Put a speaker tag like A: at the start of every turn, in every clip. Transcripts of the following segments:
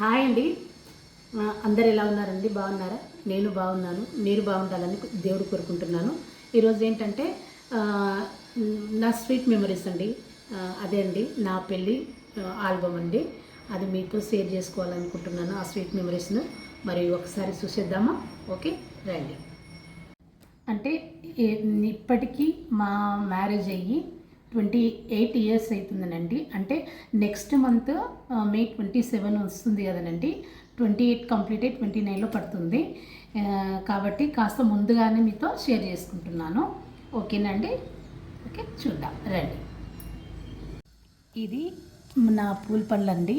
A: Hi అండి. అందరు ఎలా ఉన్నారండి? బాగున్నారా? నేను బాగున్నాను. మీరు బాగుండాలని దేవుడు కోరుకుంటున్నాను. ఈరోజు ఏంటంటే నా స్వీట్ మెమరీస్ అండి. అదే అండి నా పెళ్ళి ఆల్బమ్ అండి. అది మీతో షేర్ చేసుకోవాలనుకుంటున్నాను ఆ స్వీట్ మెమరీస్ను. మరి ఒకసారి చూసేద్దామా? ఓకే, రండి. అంటే ఇప్పటికీ మా మ్యారేజ్ అయ్యి 28 ఇయర్స్ అవుతుందనండి. అంటే నెక్స్ట్ మంత్ మే 27 వస్తుంది కదనండి. 28 కంప్లీట్ అయ్యి 29లో పడుతుంది. కాబట్టి కాస్త ముందుగానే మీతో షేర్ చేసుకుంటున్నాను. ఓకేనండి? ఓకే, చూద్దాం రండి. ఇది నా పూల పండ్లండి.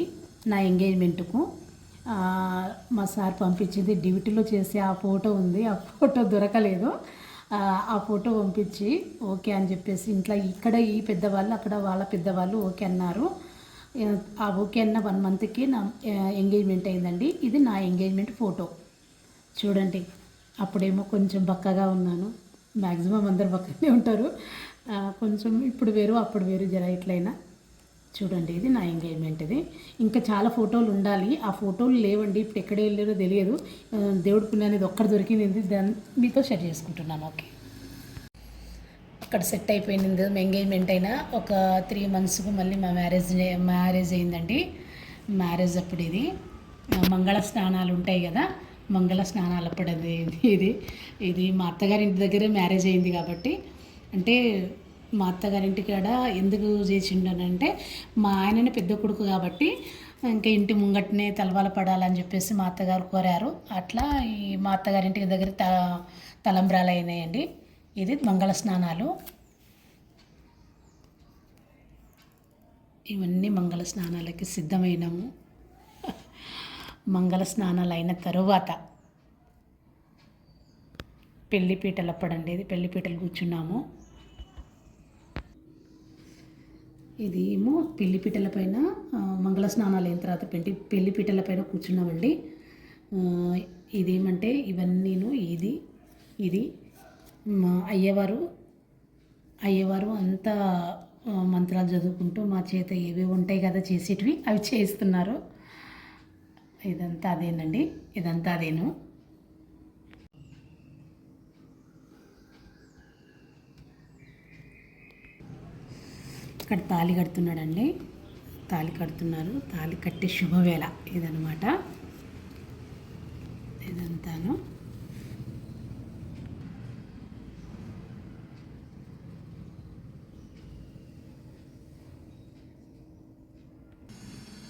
A: నా ఎంగేజ్మెంట్కు మా సార్ పంపించింది. డ్యూటీలో చేసే ఆ ఫోటో ఉంది. ఆ ఫోటో దొరకలేదు. ఆ ఫోటో పంపించి ఓకే అని చెప్పేసి ఇంట్లో ఇక్కడ ఈ పెద్దవాళ్ళు అక్కడ వాళ్ళ పెద్దవాళ్ళు ఓకే అన్నారు. ఆ ఓకే అన్న 1 మంత్కి నా ఎంగేజ్మెంట్ అయిందండి. ఇది నా ఎంగేజ్మెంట్ ఫోటో చూడండి. అప్పుడేమో కొంచెం బక్కగా ఉన్నాను. మ్యాక్సిమం అందరు బక్కనే ఉంటారు. కొంచెం ఇప్పుడు వేరు అప్పుడు వేరు జర ఎట్లయినా చూడండి. ఇది నా ఎంగేజ్మెంట్. ఇది ఇంకా చాలా ఫోటోలు ఉండాలి. ఆ ఫోటోలు లేవండి. ఇప్పుడు ఎక్కడ వెళ్ళారో తెలియదు. దేవుడి పుణ్యాన్ని ఇది ఒక్కడ దొరికింది. దాన్ని మీతో షేర్ చేసుకుంటున్నాను. ఓకే, ఇక్కడ సెట్ అయిపోయింది. ఎంగేజ్మెంట్ అయినా ఒక 3 మంత్స్కు మళ్ళీ మా మ్యారేజ్ అయిందండి. మ్యారేజ్ అప్పుడు ఇది మంగళ స్నానాలు ఉంటాయి కదా, మంగళ స్నానాలు అప్పుడు ఇది మా అత్తగారి ఇంటి దగ్గరే మ్యారేజ్ అయింది. కాబట్టి అంటే మా అత్తగారింటి కాడ ఎందుకు చేసిండనంటే మా ఆయననే పెద్ద కొడుకు కాబట్టి ఇంకా ఇంటి ముంగట్నే తలవాల పడాలని చెప్పేసి మా అత్తగారు కోరారు. అట్లా ఈ మా అత్తగారింటి దగ్గర తలంబ్రాలు అయినాయండి. ఇది మంగళ స్నానాలు. ఇవన్నీ మంగళ స్నానాలకి సిద్ధమైనాము. మంగళ స్నానాలు అయిన తరువాత పెళ్లిపీటలు అప్పుడండి. ఇది పెళ్లిపీటలు కూర్చున్నాము. ఇది ఏమో పెళ్లిపీటల పైన మంగళ స్నానాలు అయిన తర్వాత పెళ్లిపీటల పైన కూర్చున్నామండి. ఇదేమంటే ఇవన్నీను ఇది మా అయ్యవారు అంతా మంత్రాలు చదువుకుంటూ మా చేత ఏవేవి ఉంటాయి కదా చేసేటివి అవి చేయిస్తున్నారు. ఇదంతా అదేనండి. ఇదంతా అదేను. ఇక్కడ తాళి కడుతున్నాడండి. తాళి కడుతున్నారు. తాళి కట్టే శుభవేళ ఇదనమాట. ఇదంతాను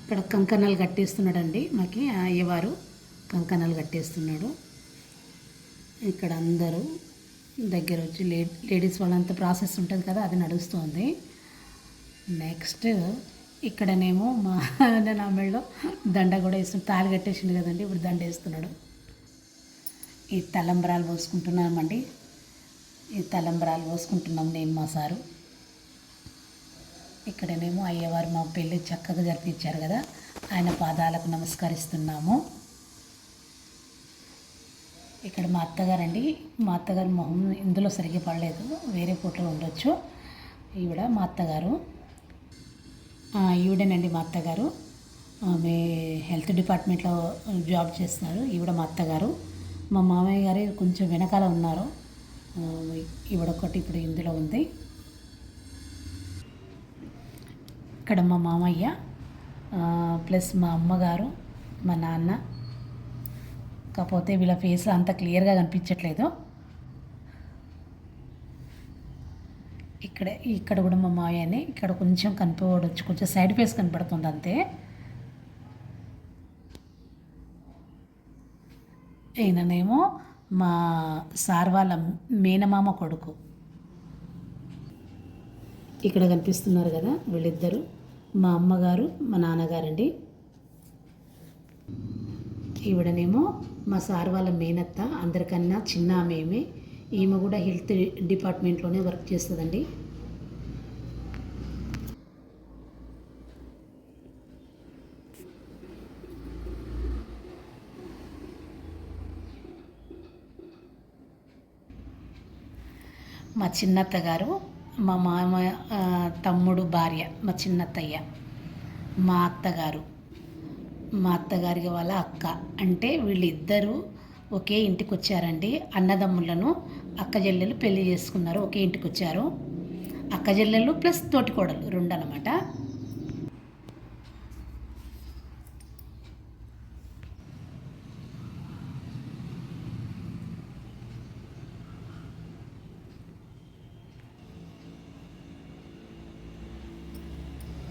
A: ఇక్కడ కంకణాలు కట్టేస్తున్నాడండి. మాకి అయ్యవారు కంకణాలు కట్టేస్తున్నాడు. ఇక్కడ అందరూ దగ్గర వచ్చి లేడీస్ వాళ్ళంతా ప్రాసెస్ ఉంటుంది కదా, అది నడుస్తుంది. నెక్స్ట్ ఇక్కడనేమో మా నా మెడలో దండ కూడా వేస్తున్నాడు. తాళి కట్టేసిండు కదండి, ఇప్పుడు దండ వేస్తున్నాడు. ఈ తలంబ్రాలు పోసుకుంటున్నామండి. ఈ తలంబ్రాలు పోసుకుంటున్నాం నేను మా సారు. ఇక్కడనేమో అయ్యవారు మా పెళ్ళి చక్కగా జరిపించారు కదా, ఆయన పాదాలకు నమస్కరిస్తున్నాము. ఇక్కడ మా అత్తగారండి. మా అత్తగారు మొహం ఇందులో సరిగ్గా పడలేదు, వేరే ఫోటోలో ఉండొచ్చు. ఈవిడ మా అత్తగారు. ఈవిడేనండి మా అత్తగారు. ఆమె హెల్త్ డిపార్ట్మెంట్లో జాబ్ చేస్తున్నారు. ఈవిడ మా అత్తగారు. మా మామయ్య గారు కొంచెం వెనకాల ఉన్నారు. ఈవిడొకటి ఇప్పుడు ఇందులో ఉంది. ఇక్కడ మా మామయ్య ప్లస్ మా అమ్మగారు, మా నాన్న. కాకపోతే వీళ్ళ ఫేస్ అంత క్లియర్గా కనిపించట్లేదు. ఇక్కడ కూడా మా మామయ్యనే. ఇక్కడ కొంచెం కనిపించవచ్చు, కొంచెం సైడ్ ఫేస్ కనపడుతుంది అంతే. ఈయననేమో మా సార్ వాళ్ళ మేనమామ కొడుకు. ఇక్కడ కనిపిస్తున్నారు కదా వీళ్ళిద్దరు మా అమ్మగారు, మా నాన్నగారండి. ఈవిడనేమో మా సార్ వాళ్ళ మేనత్త. అందరికన్నా చిన్న ఆమె. ఈమె కూడా హెల్త్ డిపార్ట్మెంట్లోనే వర్క్ చేస్తుందండి. మా చిన్నత్త గారు, మా మామ తమ్ముడు భార్య మా చిన్నత్తయ్య, మా అత్తగారు, మా అత్తగారికి వాళ్ళ అక్క, అంటే వీళ్ళిద్దరూ ఒకే ఇంటికి వచ్చారండి. అన్నదమ్ములను అక్క చెల్లెలు పెళ్లి చేసుకున్నారు, ఒకే ఇంటికి వచ్చారు. అక్క చెల్లెలు ప్లస్ తోటికోడలు రెండు అనమాట.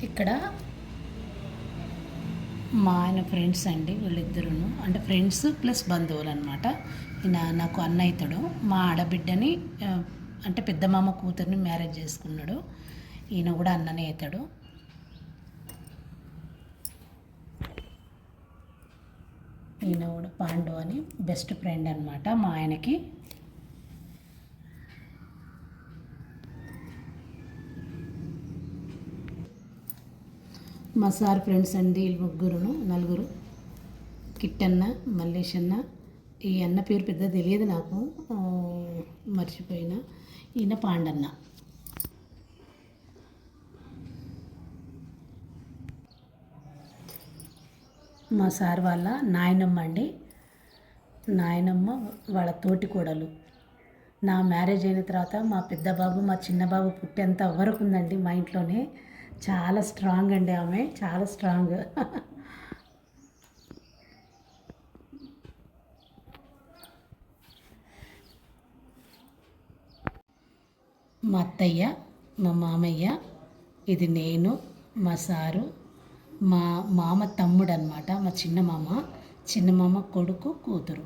A: ఇక్కడ మా ఆయన ఫ్రెండ్స్ అండి వీళ్ళిద్దరూ, అంటే ఫ్రెండ్స్ ప్లస్ బంధువులు అనమాట. ఈయన నాకు అన్న అవుతాడు. మా ఆడబిడ్డని అంటే పెద్ద మామ కూతుర్ని మ్యారేజ్ చేసుకున్నాడు. ఈయన కూడా అన్ననే అవుతాడు. ఈయన కూడా పాండు అని బెస్ట్ ఫ్రెండ్ అనమాట మా ఆయనకి. మా సార్ ఫ్రెండ్స్ అండి నలుగురు. కిట్టన్న, మల్లేష్ అన్న, ఈ అన్న పేరు పెద్ద తెలియదు నాకు, మర్చిపోయినా. ఈయన పాండన్న. మా సార్ వాళ్ళ నాయనమ్మ అండి. నాయనమ్మ వాళ్ళ తోటి కోడలు. నా మ్యారేజ్ అయిన తర్వాత మా పెద్ద బాబు మా చిన్న బాబు పుట్టేంత వరకు ఉందండి మా ఇంట్లోనే. చాలా స్ట్రాంగ్ అండి ఆమె, చాలా స్ట్రాంగ్. మా అత్తయ్య, మా మామయ్య, ఇది నేను, మా సారు, మా మామ తమ్ముడు అనమాట, మా చిన్న మామ కొడుకు కూతురు.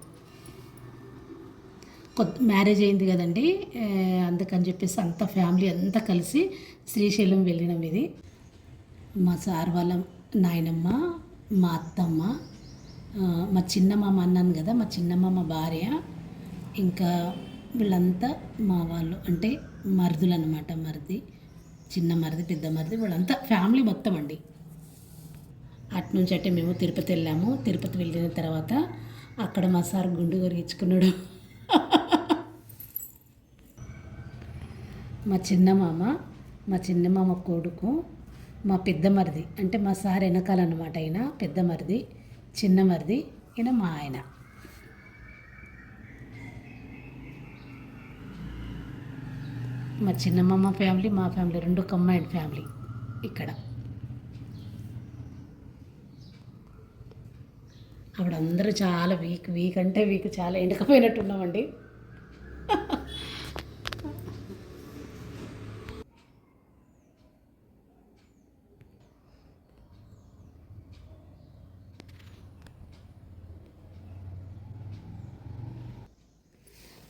A: మ్యారేజ్ అయింది కదండి, అందుకని చెప్పేసి అంత ఫ్యామిలీ అంతా కలిసి శ్రీశైలం వెళ్ళినాం. ఇది మా సార్ వాళ్ళ నాయనమ్మ, మా అత్తమ్మ, మా చిన్నమామ అన్నాను కదా, మా చిన్నమామ భార్య, ఇంకా వీళ్ళంతా మా వాళ్ళు, అంటే మరుదులు అనమాట. చిన్న మరిది, పెద్ద మరిది, వీళ్ళంతా ఫ్యామిలీ మొత్తం అండి. అటునుంచి అంటే మేము తిరుపతి వెళ్ళాము. తిరుపతి వెళ్ళిన తర్వాత అక్కడ మా సార్ గుండు కొరిగించుకున్నాడు. మా చిన్నమామ కొడుకు, మా పెద్ద మరిది, అంటే మా సార్ వెనకాలన్నమాట. ఆయన పెద్ద మరిది, చిన్న మరిది, ఈయన మా ఆయన. మా చిన్నమామ ఫ్యామిలీ, మా ఫ్యామిలీ రెండు కంబైన్డ్ ఫ్యామిలీ ఇక్కడ. అప్పుడు అందరూ చాలా వీక్ అంటే చాలా ఎండకపోయినట్టున్నామండి.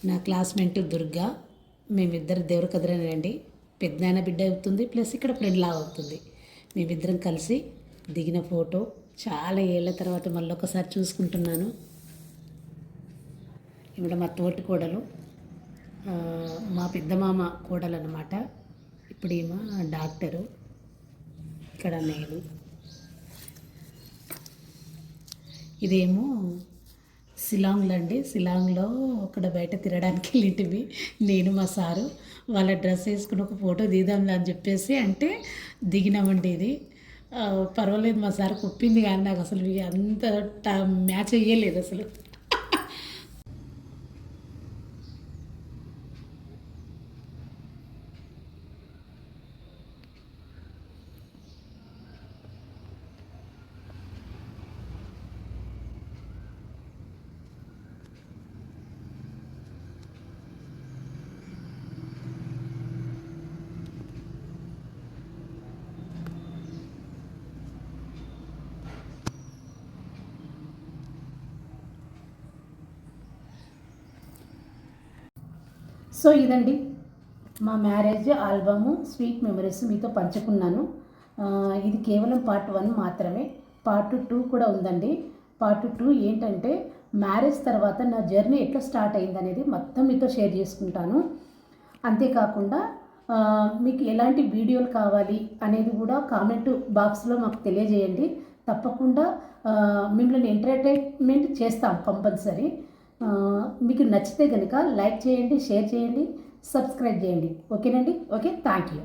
A: నా క్లాస్మేట్ దుర్గా, మేమిద్దరు దేవుడు కదరనండి. పెద్దనాయన బిడ్డ అవుతుంది, ప్లస్ ఇక్కడ ఫ్రెండ్ లాగా అవుతుంది. మేమిద్దరం కలిసి దిగిన ఫోటో చాలా ఏళ్ళ తర్వాత మళ్ళీ ఒకసారి చూసుకుంటున్నాను. ఇప్పుడు మా తోటి కోడలు, మా పెద్దమామ కోడలు అనమాట. ఇప్పుడు ఏమో డాక్టరు. ఇక్కడ నేను. ఇదేమో శిలాంగ్లో అండి. శిలాంగ్లో అక్కడ బయట తిరగడానికి వెళ్ళింటివి నేను, మా సారు. వాళ్ళ డ్రెస్ వేసుకుని ఒక ఫోటో దిగుదాంలే అని చెప్పేసి అంటే దిగినామండి. ఇది పర్వాలేదు, మా సార్ ఒప్పింది, కానీ నాకు అసలు అంత మ్యాచ్ అయ్యలేదు అసలు. సో ఇదండి మా మ్యారేజ్ ఆల్బము స్వీట్ మెమరీస్ మీతో పంచుకున్నాను. ఇది కేవలం పార్ట్ 1 మాత్రమే. పార్ట్ 2 కూడా ఉందండి. పార్ట్ 2 ఏంటంటే మ్యారేజ్ తర్వాత నా జర్నీ ఎట్లా స్టార్ట్ అయిందనేది మొత్తం మీతో షేర్ చేసుకుంటాను. అంతేకాకుండా మీకు ఎలాంటి వీడియోలు కావాలి అనేది కూడా కామెంట్ బాక్స్లో మాకు తెలియజేయండి. తప్పకుండా మిమ్మల్ని ఎంటర్టైన్మెంట్ చేస్తాం కంపల్సరీ. మీకు నచ్చితే కనుక లైక్ చేయండి, షేర్ చేయండి, సబ్స్క్రైబ్ చేయండి. ఓకేనండి? Okay, thank you.